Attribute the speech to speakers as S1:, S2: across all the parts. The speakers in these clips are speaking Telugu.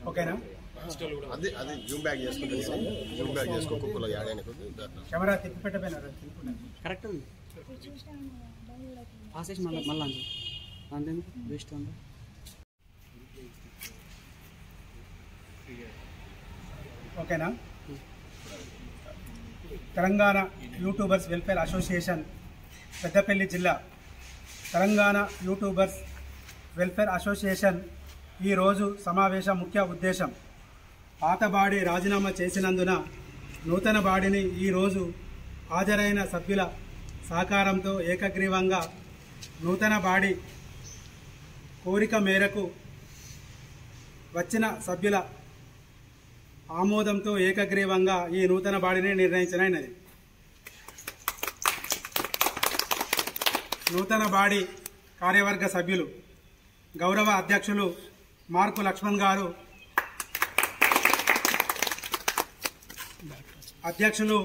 S1: ఓకేనా?
S2: అది జూమ్ బ్యాక్ చేసుకుంటాను. జూమ్ బ్యాక్ చేసుకో కుక్కలో యాడ్ అయిన
S1: కెమెరా తిప్పి పెట్టపోయినారు
S3: కరెక్ట్ ఉంది. పాసేసి మళ్ళీ అంతేందుకు వేస్ట్ ఉంది.
S1: ఓకేనా? Telangana YouTubers welfare association Peddapalli జిల్లా తెలంగాణ యూట్యూబర్స్ వెల్ఫేర్ అసోసియేషన్ ఈరోజు సమావేశం ముఖ్య ఉద్దేశం పాత బాడీ రాజీనామా చేసినందున నూతన బాడీని ఈరోజు హాజరైన సభ్యుల సహకారంతో ఏకగ్రీవంగా నూతన బాడీ కోరిక మేరకు వచ్చిన సభ్యుల ఆమోదంతో ఏకగ్రీవంగా ఈ నూతన బాడీని నిర్ణయించనైనది. నూతన బాడీ కార్యవర్గ సభ్యులు గౌరవ అధ్యక్షులు మార్కు లక్ష్మణ్ గారు, అధ్యక్షులు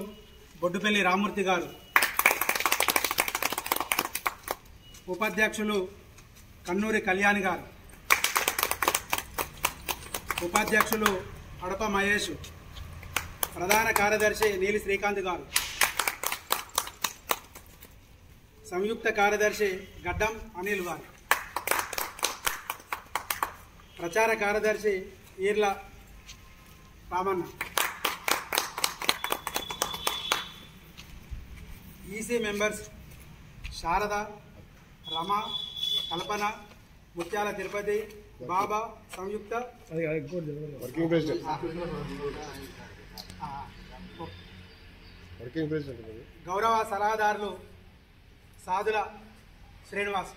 S1: బొడ్డుపల్లి రామూర్తి గారు, ఉపాధ్యక్షులు కన్నూరి కళ్యాణి గారు, ఉపాధ్యక్షులు అడప మహేష్, ప్రధాన కార్యదర్శి నీలి శ్రీకాంత్ గారు, సంయుక్త కార్యదర్శి గడ్డం అనిల్ గారు, ప్రచార కార్యదర్శి ఈర్ల రామన్న, ఈసీ మెంబర్స్ శారద, రమ, కల్పన, ముత్యాల తిరుపతి, బాబా, సంయుక్త
S2: వర్కింగ్ ప్రెసిడెంట్
S1: గౌరవ సలహాదారులు సాధుల శ్రీనివాస్,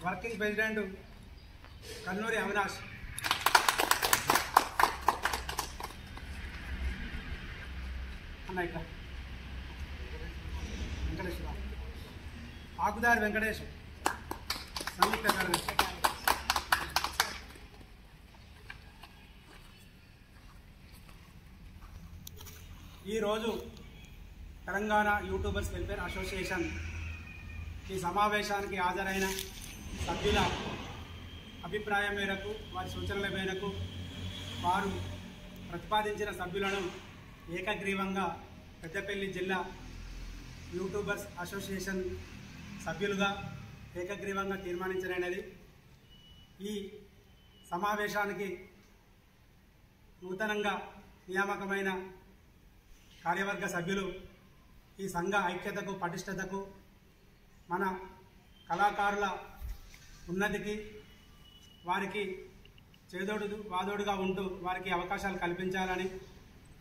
S1: వర్కింగ్ ప్రెసిడెంట్ కన్నూరి అవినాష్, అన్న ఇట్లా వెంకటేశ్వర, ఆకుదారి వెంకటేష్, సంయుక్త కార్యదర్శి. ఈరోజు తెలంగాణ యూట్యూబర్స్ వెల్ఫేర్ అసోసియేషన్ ఈ సమావేశానికి హాజరైన సభ్యుల అభిప్రాయం మేరకు, వారి సూచనల మేరకు వారు ప్రతిపాదించిన సభ్యులను ఏకగ్రీవంగా పెద్దపల్లి జిల్లా యూట్యూబర్స్ అసోసియేషన్ సభ్యులుగా ఏకగ్రీవంగా తీర్మానించనైనది. ఈ సమావేశానికి నూతనంగా నియామకమైన కార్యవర్గ సభ్యులు ఈ సంఘ ఐక్యతకు, పటిష్టతకు, మన కళాకారుల ఉన్నతికి, వారికి చేదోడు వాదోడుగా ఉంటూ వారికి అవకాశాలు కల్పించాలని,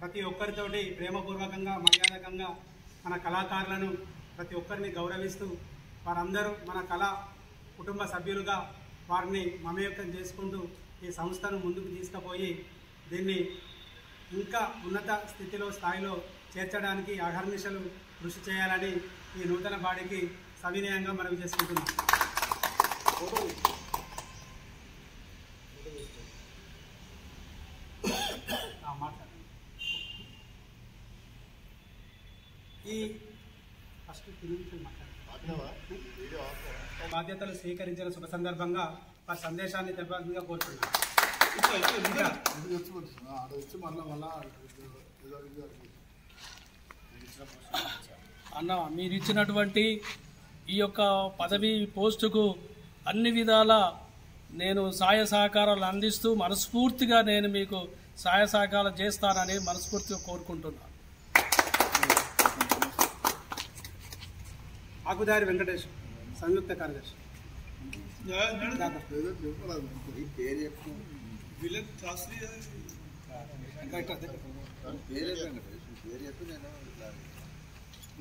S1: ప్రతి ఒక్కరితోటి ప్రేమపూర్వకంగా, మర్యాదకంగా మన కళాకారులను ప్రతి ఒక్కరిని గౌరవిస్తూ వారందరూ మన కళా కుటుంబ సభ్యులుగా వారిని మమేకం చేసుకుంటూ ఈ సంస్థను ముందుకు తీసుకుపోయి దీన్ని ఇంకా ఉన్నత స్థితిలో, స్థాయిలో చేర్చడానికి అహర్నిశలు కృషి చేయాలని ఈ నూతన బాడీకి సవినయంగా మనవి చేసుకుంటున్నాం. ఈ ఫస్ట్ బాధ్యతలు స్వీకరించిన శుభ సందర్భంగా వారి సందేశాన్ని తెలపాల్సిందిగా కోరుతున్నాను.
S4: అన్న, మీరు ఇచ్చినటువంటి ఈ యొక్క పదవి పోస్టుకు అన్ని విధాల నేను సహాయ సహకారాలు అందిస్తూ మనస్ఫూర్తిగా నేను మీకు సహాయ సహకారాలు చేస్తానని మనస్ఫూర్తిగా కోరుకుంటున్నాను.
S1: ఆకుదారి వెంకటేష్, సంయుక్త కార్యదర్శి.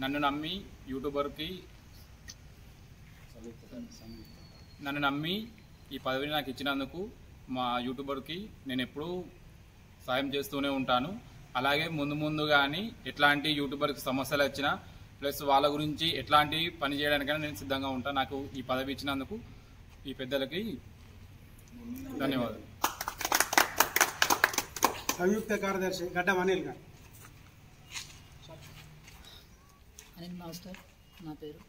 S5: నన్ను నమ్మి ఈ పదవిని నాకు ఇచ్చినందుకు మా యూట్యూబర్కి నేను ఎప్పుడూ సాయం చేస్తూనే ఉంటాను. అలాగే ముందు కానీ ఎట్లాంటి యూట్యూబర్కి సమస్యలు వచ్చినా ప్లస్ వాళ్ళ గురించి ఎట్లాంటి పని చేయడానికైనా నేను సిద్ధంగా ఉంటాను. నాకు ఈ పదవి ఇచ్చినందుకు ఈ పెద్దలకి ధన్యవాదాలు.
S1: సంయుక్త కార్యదర్శి గడ్డం అనిల్ గారు.
S6: అనిల్ మాస్టర్ నా పేరు.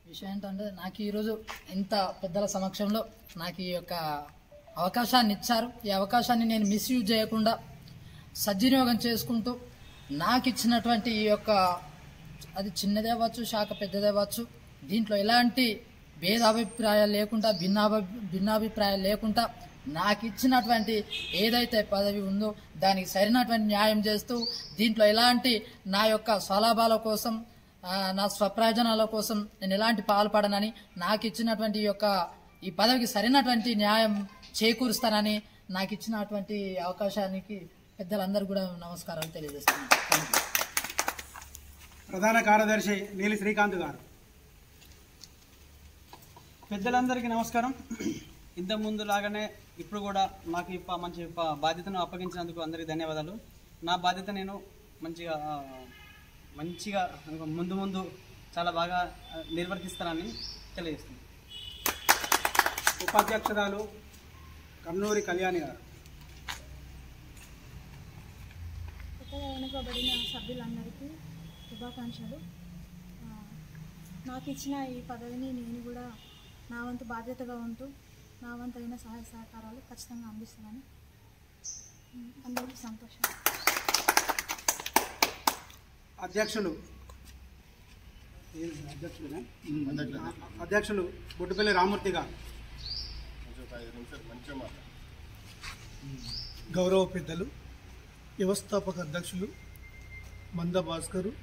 S6: విషయం ఏంటంటే నాకు ఈరోజు ఇంత పెద్దల సమక్షంలో నాకు ఈ యొక్క అవకాశాన్ని ఇచ్చారు. ఈ అవకాశాన్ని నేను మిస్యూజ్ చేయకుండా సద్వినియోగం చేసుకుంటూ నాకు ఇచ్చినటువంటి ఈ యొక్క అది చిన్నదే అవ్వచ్చు, శాఖ పెద్దదే అవ్వచ్చు, దీంట్లో ఎలాంటి భేదాభిప్రాయాలు లేకుండా భిన్నాభిప్రాయాలు లేకుండా నాకు ఇచ్చినటువంటి ఏదైతే పదవి ఉందో దానికి సరైనటువంటి న్యాయం చేస్తూ దీంట్లో ఎలాంటి నా యొక్క స్వలాభాల కోసం నా స్వప్రయోజనాల కోసం నేను ఎలాంటి పాల్పడనని నాకు ఇచ్చినటువంటి ఈ పదవికి సరైనటువంటి న్యాయం చేకూరుస్తానని నాకు ఇచ్చినటువంటి అవకాశానికి పెద్దలందరూ కూడా నమస్కారాలు తెలియజేస్తున్నాను.
S1: ప్రధాన కార్యదర్శి నీలి శ్రీకాంత్ గారు.
S3: పెద్దలందరికీ నమస్కారం. ఇంత ముందు లాగానే ఇప్పుడు కూడా నాకు మంచి బాధ్యతను అప్పగించినందుకు అందరికీ ధన్యవాదాలు. నా బాధ్యత నేను మంచిగా ముందు చాలా బాగా నిర్వర్తిస్తానని తెలియజేస్తున్నాను.
S1: ఉపాధ్యక్షురాలు కన్నూరి కళ్యాణి గారు.
S7: కొత్తగా ఎన్నుకోబడిన సభ్యులందరికీ శుభాకాంక్షలు. నాకు ఇచ్చిన ఈ పదవిని నేను కూడా నా వంతు బాధ్యతగా ఉంటూ నా వంతైన సహాయ సహకారాలు ఖచ్చితంగా అందిస్తానని అందరికీ సంతోషం.
S1: అధ్యక్షులు బొడ్డుపల్లి రామూర్తి గారు.
S8: గౌరవ పెద్దలు, వ్యవస్థాపక అధ్యక్షులు మంద భాస్కరు,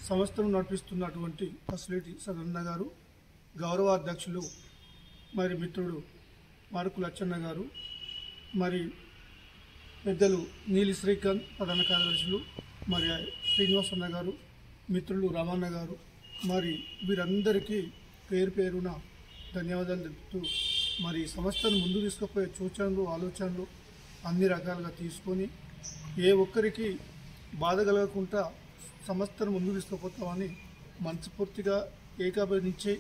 S8: సంస్థను నడిపిస్తున్నటువంటి ఫెసిలిటీ సదన్న గారు, గౌరవ అధ్యక్షులు మరి మిత్రుడు మార్కు లచ్చన్న గారు, మరి పెద్దలు నీలి శ్రీకాంత్ ప్రధాన కార్యదర్శులు, మరి శ్రీనివాసన్న గారు, మిత్రులు రామన్న గారు, మరి వీరందరికీ పేరు పేరున ధన్యవాదాలు తెలుపుతూ మరి సంస్థను ముందు తీసుకుపోయే సూచనలు ఆలోచనలు అన్ని రకాలుగా తీసుకొని ఏ ఒక్కరికి బాధ కలగకుండా సంస్థను ముందుకు తీసుకుపోతామని మనస్ఫూర్తిగా ఏకాభినించి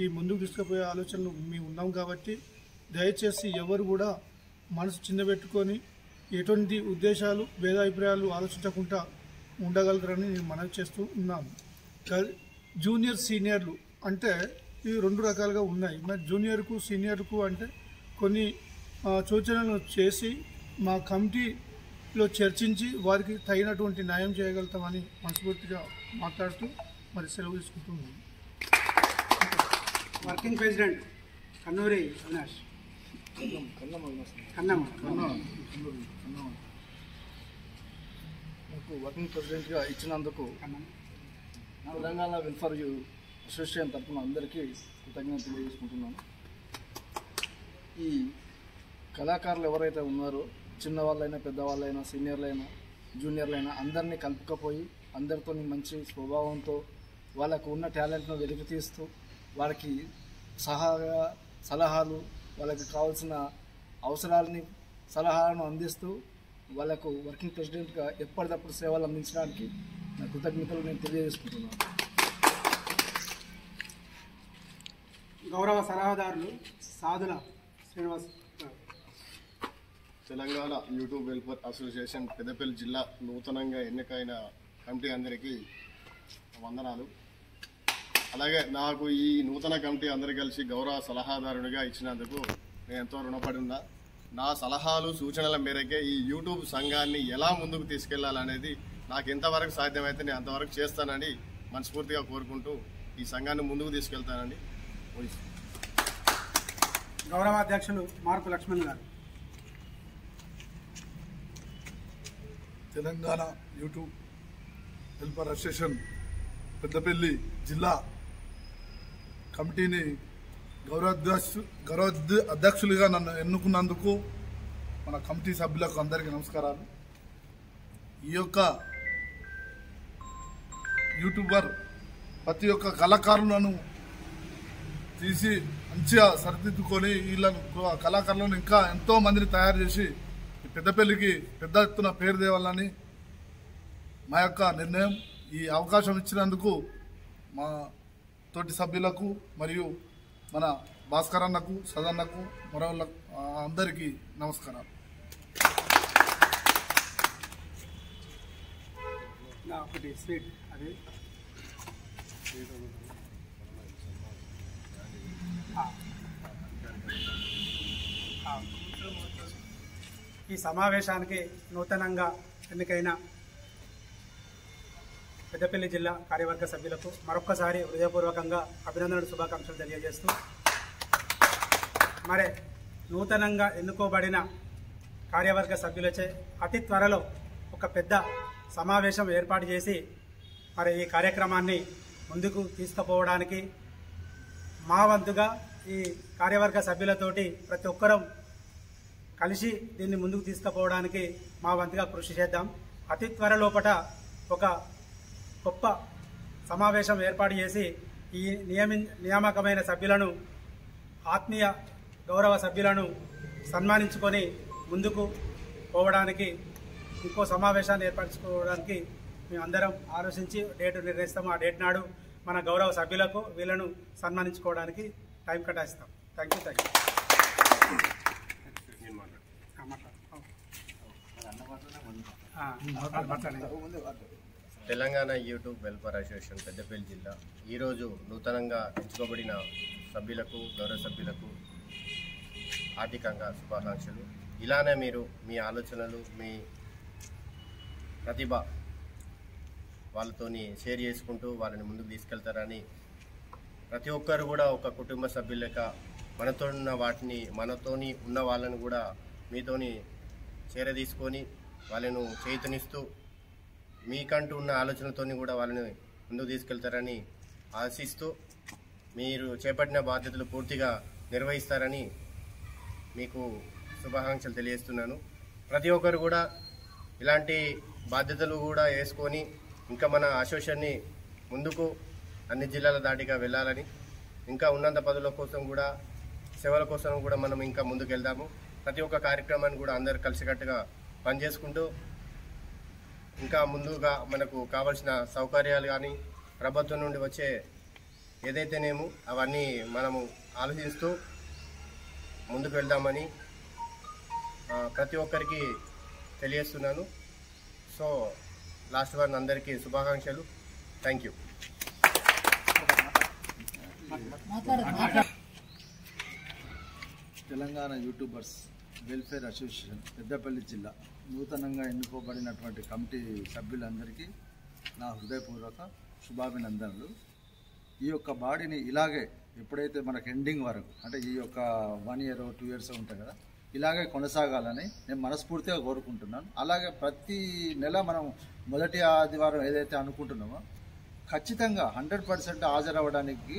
S8: ఈ ముందుకు తీసుకుపోయే ఆలోచనలు మేము ఉన్నాం కాబట్టి దయచేసి ఎవరు కూడా మనసు చిన్నబెట్టుకొని ఎటువంటి ఉద్దేశాలు భేదాభిప్రాయాలు ఆలోచించకుండా ఉండగలరని నేను మనవి చేస్తూ ఉన్నాను. జూనియర్ సీనియర్లు అంటే ఇవి రెండు రకాలుగా ఉన్నాయి. మరి జూనియర్కు సీనియర్కు అంటే కొన్ని సూచనలు చేసి మా కమిటీలో చర్చించి వారికి తగినటువంటి న్యాయం చేయగలుగుతామని మనస్ఫూర్తిగా మాట్లాడుతూ మరి సెలవు తీసుకుంటున్నాను.
S1: Working president Kannuri Avinash.
S9: నాకు వర్కింగ్ ప్రెసిడెంట్గా ఇచ్చినందుకు తెలంగాణ వెల్ఫేర్ అసోసియేషన్ తరఫున అందరికీ కృతజ్ఞతలు తెలియజేసుకుంటున్నాను. ఈ కళాకారులు ఎవరైతే ఉన్నారో చిన్నవాళ్ళైనా పెద్దవాళ్ళైనా సీనియర్లైనా జూనియర్లైనా అందరినీ కలుపుకపోయి అందరితో మంచి స్వభావంతో వాళ్ళకు ఉన్న టాలెంట్ను వెలికి తీస్తూ వాళ్ళకి సలహాలు వాళ్ళకి కావాల్సిన అవసరాలని సలహాలను అందిస్తూ వాళ్ళకు వర్కింగ్ ప్రెసిడెంట్గా ఎప్పటికప్పుడు సేవలు అందించడానికి నా కృతజ్ఞతలు నేను తెలియజేసుకుంటున్నాను.
S1: గౌరవ సలహాదారులు Sadhula Srinivas.
S2: Telangana YouTube welfare association Peddapalli జిల్లా నూతనంగా ఎన్నికైన కమిటీ అందరికీ వందనాలు. అలాగే నాకు ఈ నూతన కమిటీ అందరు కలిసి గౌరవ సలహాదారునిగా ఇచ్చినందుకు నేను ఎంతో రుణపడి ఉన్నా. నా సలహాలు సూచనల మేరకే ఈ యూట్యూబ్ సంఘాన్ని ఎలా ముందుకు తీసుకెళ్లాలనేది నాకు ఎంతవరకు సాధ్యమైతే నేను అంతవరకు చేస్తానని మనస్ఫూర్తిగా కోరుకుంటూ ఈ సంఘాన్ని ముందుకు తీసుకెళ్తానని.
S1: గౌరవ అధ్యక్షులు మార్పు లక్ష్మణ్ గారు.
S8: Telangana YouTube welfare association Peddapalli జిల్లా కమిటీని గౌరవ అధ్యక్షులుగా నన్ను ఎన్నుకున్నందుకు మన కమిటీ సభ్యులకు అందరికీ నమస్కారాలు. ఈ యొక్క యూట్యూబర్ ప్రతి ఒక్క కళాకారులను తీసి మంచిగా సరిదిద్దుకొని వీళ్ళను కళాకారులను ఇంకా ఎంతో మందిని తయారు చేసి పెద్దపల్లికి పెద్ద ఎత్తున పేరు తేవాలని మా యొక్క నిర్ణయం. ఈ అవకాశం ఇచ్చినందుకు మా తోటి సభ్యులకు మరియు మన భాస్కర్ అన్నకు సదన్నకు మరొకళ్ళకు అందరికీ నమస్కారాలు.
S1: ఒకటి స్వీట్ అది ఈ సమావేశానికి నూతనంగా ఎన్నికైన పెద్దపల్లి జిల్లా కార్యవర్గ సభ్యులకు మరొక్కసారి హృదయపూర్వకంగా అభినందనలు శుభాకాంక్షలు తెలియజేస్తూ మరి నూతనంగా ఎన్నుకోబడిన కార్యవర్గ సభ్యులచే అతి త్వరలో ఒక పెద్ద సమావేశం ఏర్పాటు చేసి మరి ఈ కార్యక్రమాన్ని ముందుకు తీసుకుపోవడానికి మా వంతుగా ఈ కార్యవర్గ సభ్యులతోటి ప్రతి ఒక్కరం కలిసి దీన్ని ముందుకు తీసుకుపోవడానికి మా వంతుగా కృషి చేద్దాం. అతి త్వరలోపట ఒక గొప్ప సమావేశం ఏర్పాటు చేసి ఈ నియామకమైన సభ్యులను ఆత్మీయ గౌరవ సభ్యులను సన్మానించుకొని ముందుకు పోవడానికి ఇంకో సమావేశాన్ని ఏర్పరచుకోవడానికి మేమందరం ఆలోచించి డేటు నిర్ణయిస్తాము. ఆ డేట్ నాడు మన గౌరవ సభ్యులకు వీళ్ళను సన్మానించుకోవడానికి టైం కేటాయిస్తాం. Thank you.
S2: Telangana YouTube welfare association Peddapalli జిల్లా ఈరోజు నూతనంగా ఎంచుకోబడిన సభ్యులకు గౌరవ సభ్యులకు ఆర్థికంగా శుభాకాంక్షలు. ఇలానే మీరు మీ ఆలోచనలు మీ ప్రతిభ వాళ్ళతోని షేర్ చేసుకుంటూ వాళ్ళని ముందుకు తీసుకెళ్తారని ప్రతి ఒక్కరు కూడా ఒక కుటుంబ సభ్యులక మనతోని ఉన్న వాళ్ళని కూడా మీతోని చేరదీసుకొని వాళ్ళను చేతనిస్తూ మీకంటూ ఉన్న ఆలోచనలతోని కూడా వాళ్ళని ముందుకు తీసుకెళ్తారని ఆశిస్తూ మీరు చేపట్టిన బాధ్యతలు పూర్తిగా నిర్వహిస్తారని మీకు శుభాకాంక్షలు తెలియజేస్తున్నాను. ప్రతి ఒక్కరు కూడా ఇలాంటి బాధ్యతలు కూడా వేసుకొని ఇంకా మన అసోసియేషన్ని ముందుకు అన్ని జిల్లాల దాటిగా వెళ్ళాలని ఇంకా ఉన్నత పదవుల కోసం కూడా సేవల కోసం కూడా మనం ఇంకా ముందుకు వెళ్దాము. ప్రతి ఒక్క కార్యక్రమాన్ని కూడా అందరు కలిసికట్టుగా పనిచేసుకుంటూ ఇంకా ముందుగా మనకు కావాల్సిన సౌకర్యాలు కానీ ప్రభుత్వం నుండి వచ్చే ఏదైతేనేమో అవన్నీ మనము ఆలోచిస్తూ ముందుకు వెళ్దామని ప్రతి ఒక్కరికి తెలియజేస్తున్నాను. సో లాస్ట్ వన్ అందరికీ శుభాకాంక్షలు. Thank you.
S9: Telangana YouTubers welfare association Peddapalli జిల్లా నూతనంగా ఎన్నుకోబడినటువంటి కమిటీ సభ్యులందరికీ నా హృదయపూర్వక శుభాభినందనలు. ఈ యొక్క బాడీని ఇలాగే ఎప్పుడైతే మనకు ఎండింగ్ వరకు అంటే ఈ యొక్క 1 year 2 years ఉంటాయి కదా, ఇలాగే కొనసాగాలని నేను మనస్ఫూర్తిగా కోరుకుంటున్నాను. అలాగే ప్రతి నెల మనం మొదటి ఆదివారం ఏదైతే అనుకుంటున్నామో ఖచ్చితంగా 100% హాజరవ్వడానికి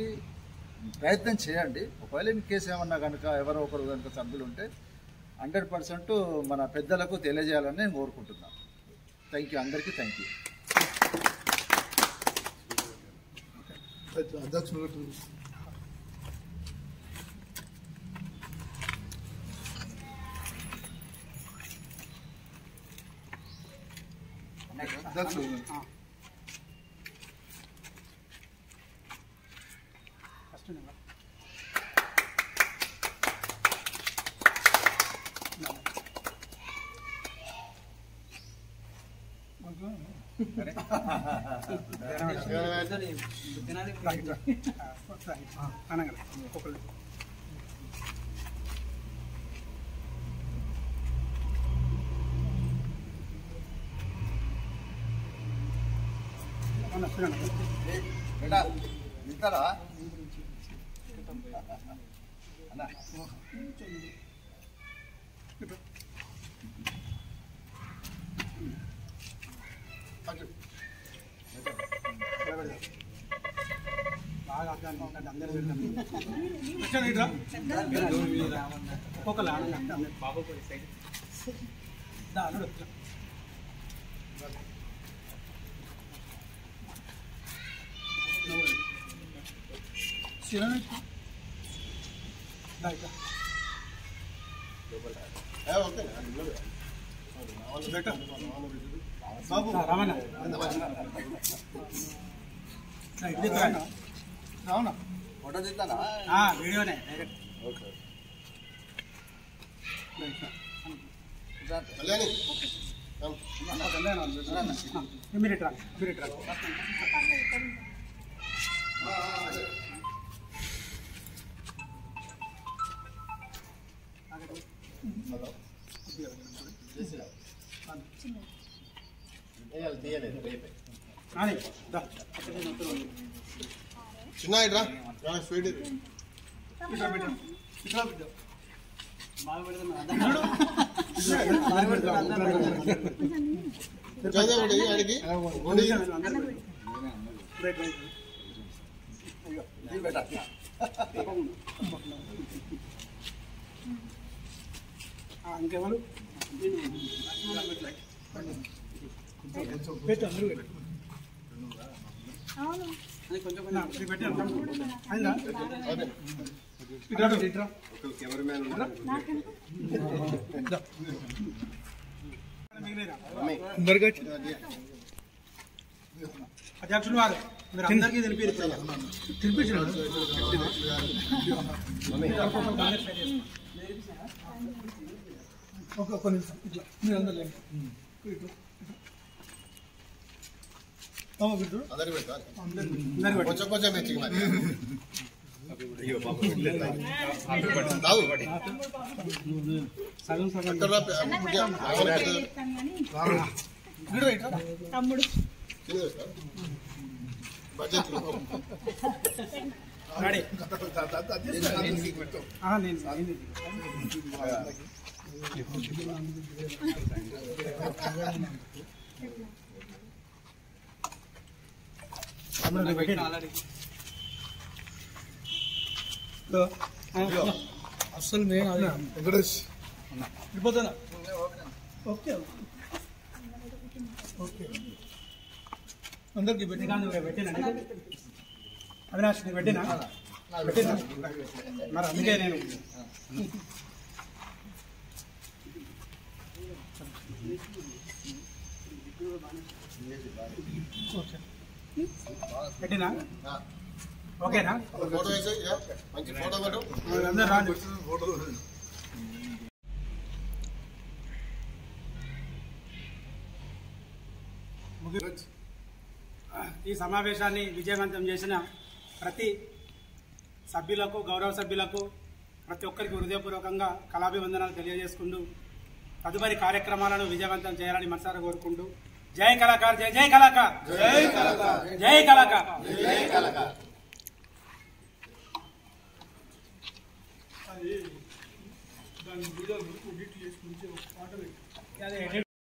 S9: ప్రయత్నం చేయండి. ఒకవేళ ఇన్ కేసు ఏమన్నా కనుక ఎవరో ఒకరు కనుక సభ్యులు ఉంటే 100% మన పెద్దలకు తెలియజేయాలని నేను కోరుకుంటున్నాను. Thank you. అందరికీ థ్యాంక్ యూ.
S1: బాబు రావణ
S9: ఫోటో తీస్తానా?
S1: వీడియోనే డైరెక్ట్.
S9: ఓకే.
S1: మీరు ఇట్రా మీరు ఇట్రా
S2: చిన్న ఇట్రా స్వీట్ అడిగి
S1: ఇంకెవరు పెట్టు అందరూ పెట్టు అధ్యక్షులు వారు మీరు అందరికీ తినిపించారు ఒక్క నిమిషం ఇట్లా మీరు అందరూ
S2: కొంచెం కొంచెం మెచ్చికి మరి
S1: సగం సగం
S7: తమ్ముడు
S2: బడ్జెట్
S8: అసలు నేను వెంకటేష్ వెళ్ళిపోతానా ఓకే ఓకే అందరికి
S1: పెట్టినా అవినాష్ నీకు పెట్టినా మరి అందుకే నేను పెట్టినా ఓకేనా
S2: ఫోటో వేసి మంచి ఫోటో పెట్టు
S1: అందరూ రాండి ఈ సమావేశాన్ని విజయవంతం చేసిన ప్రతి సభ్యులకు గౌరవ సభ్యులకు ప్రతి ఒక్కరికి హృదయపూర్వకంగా కళాభివందనాలు తెలియజేసుకుంటూ తదుపరి కార్యక్రమాలను విజయవంతం చేయాలని మనసారా కోరుకుంటూ జై కళాకార్ జై జై కళాకార్ జై కళాకార్ జై కళాకార్ జై కళాకార్.
S8: దాని వీడియో ఎడిట్ చేసుకుంటే ఒక పాట